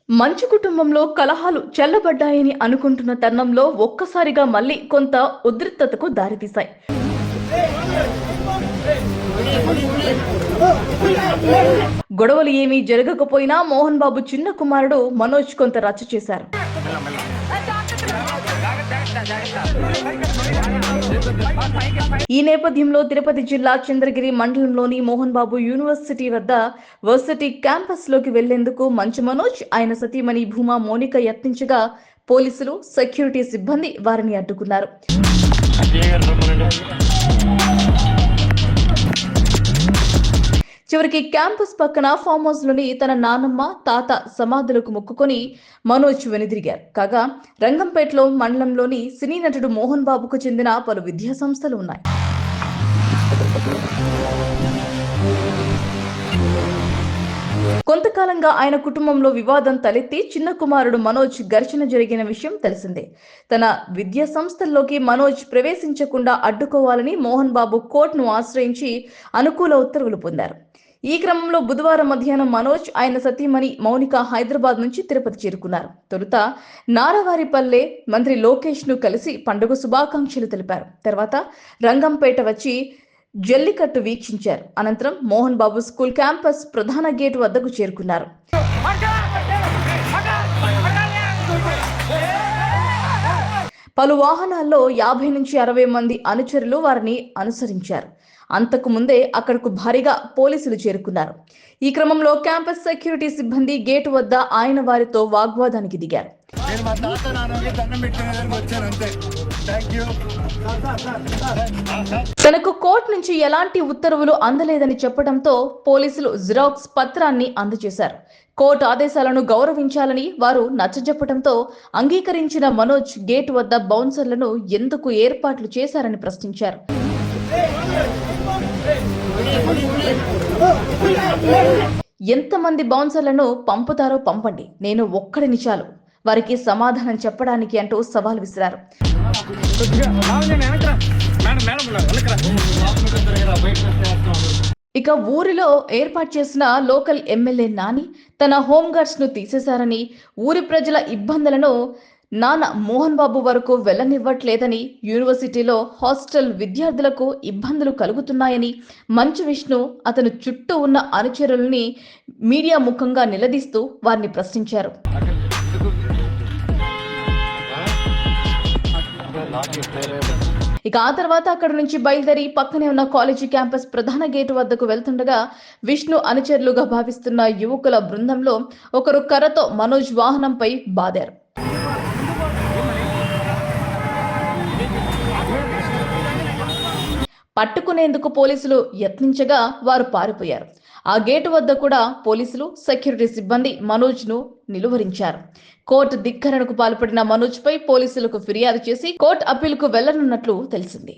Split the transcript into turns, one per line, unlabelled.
మంచు కుటుంబంలో కలహాలు చల్లబడ్డాయని అనుకుంటున్న తరుణంలో ఒక్కసారిగా మళ్ళీ కొంత ఉద్రిక్తతకు దారితీశాయి. గొడవలు ఏమీ జరగకపోయినా మోహన్ బాబు చిన్న కుమారుడు మనోజ్ కొంత రచ్చ చేశారు. ఈ నేపథ్యంలో తిరుపతి జిల్లా చంద్రగిరి మండలంలోని మోహన్ బాబు యూనివర్సిటీ వద్ద వర్సిటీ క్యాంపస్ లోకి వెళ్లేందుకు మంచు మనోజ్, ఆయన సతీమణి భూమా మోనిక యత్నించగా పోలీసులు, సెక్యూరిటీ సిబ్బంది వారిని అడ్డుకున్నారు. చివరికి క్యాంపస్ పక్కన ఫామ్ హౌస్ లోని తన నాన్నమ్మ, తాత సమాధులకు మొక్కుకొని మనోజ్ వెనుదిరిగారు. కాగా రంగంపేటలో మండలంలోని సినీ నటుడు మోహన్ బాబుకు చెందిన పలు విద్యా సంస్థలు ఉన్నాయి. కొంతకాలంగా ఆయన కుటుంబంలో వివాదం తలెత్తి చిన్న కుమారుడు మనోజ్ ఘర్షణ జరిగిన విషయం తెలిసిందే. తన విద్యా సంస్థల్లోకి మనోజ్ ప్రవేశించకుండా అడ్డుకోవాలని మోహన్ బాబు కోర్టును ఆశ్రయించి అనుకూల ఉత్తర్వులు పొందారు. ఈ క్రమంలో బుధవారం మధ్యాహ్నం మనోజ్, ఆయన సతీమణి మౌనిక హైదరాబాద్ నుంచి తిరుపతి చేరుకున్నారు. తొలుత నారవారిపల్లె మంత్రి లోకేష్ ను కలిసి పండుగ శుభాకాంక్షలు తెలిపారు. తర్వాత రంగంపేట వచ్చి జల్లికట్టు వీక్షించారు. అనంతరం మోహన్ బాబు స్కూల్ క్యాంపస్ ప్రధాన గేటు వద్దకు చేరుకున్నారు. పలు వాహనాల్లో 50 నుంచి 60 మంది అనుచరులు వారిని అనుసరించారు. అంతకు ముందే అక్కడకు భారీగా పోలీసులు చేరుకున్నారు. ఈ క్రమంలో క్యాంపస్ సెక్యూరిటీ సిబ్బంది గేటు వద్ద ఆయన వారితో వాగ్వాదానికి దిగారు. తనకు కోర్టు నుంచి ఎలాంటి ఉత్తర్వులు అందలేదని చెప్పడంతో పోలీసులు జిరాక్స్ పత్రాన్ని అందజేశారు. కోర్టు ఆదేశాలను గౌరవించాలని వారు నచ్చజెప్పడంతో అంగీకరించిన మనోజ్ గేటు వద్ద బౌన్సర్లను ఎందుకు ఏర్పాట్లు చేశారని ప్రశ్నించారు. ఎంతమంది బౌన్సర్లను పంపుతారో పంపండి, నేను ఒక్కడిని చాలు, వారికి సమాధానం చెప్పడానికి అంటూ సవాల్ విసిరారు. ఇక ఊరిలో ఏర్పాటు చేసిన లోకల్ ఎమ్మెల్యే నాని తన హోంగార్డ్స్ ను తీసేశారని, ఊరి ప్రజల ఇబ్బందులను నాన్న మోహన్ బాబు వరకు వెళ్లనివ్వట్లేదని, యూనివర్సిటీలో హాస్టల్ విద్యార్థులకు ఇబ్బందులు కలుగుతున్నాయని మంచు విష్ణు అతను చుట్టూ ఉన్న అనుచరుల్ని మీడియా ముఖంగా నిలదీస్తూ వారిని ప్రశ్నించారు. ఇక ఆ తర్వాత అక్కడి నుంచి బయలుదేరి పక్కనే ఉన్న కాలేజీ క్యాంపస్ ప్రధాన గేటు వద్దకు వెళ్తుండగా విష్ణు అనుచరులుగా భావిస్తున్న యువకుల బృందంలో ఒకరు కర్రతో మనోజ్ వాహనంపై బాదారు. పట్టుకునేందుకు పోలీసులు యత్నించగా వారు పారిపోయారు. ఆ గేటు వద్ద కూడా పోలీసులు, సెక్యూరిటీ సిబ్బంది మనోజ్ ను నిలువరించారు. కోర్టు ధిక్కరణకు పాల్పడిన మనోజ్ పై పోలీసులకు ఫిర్యాదు చేసి కోర్టు అప్పీలుకు వెళ్లనున్నట్లు తెలిసింది.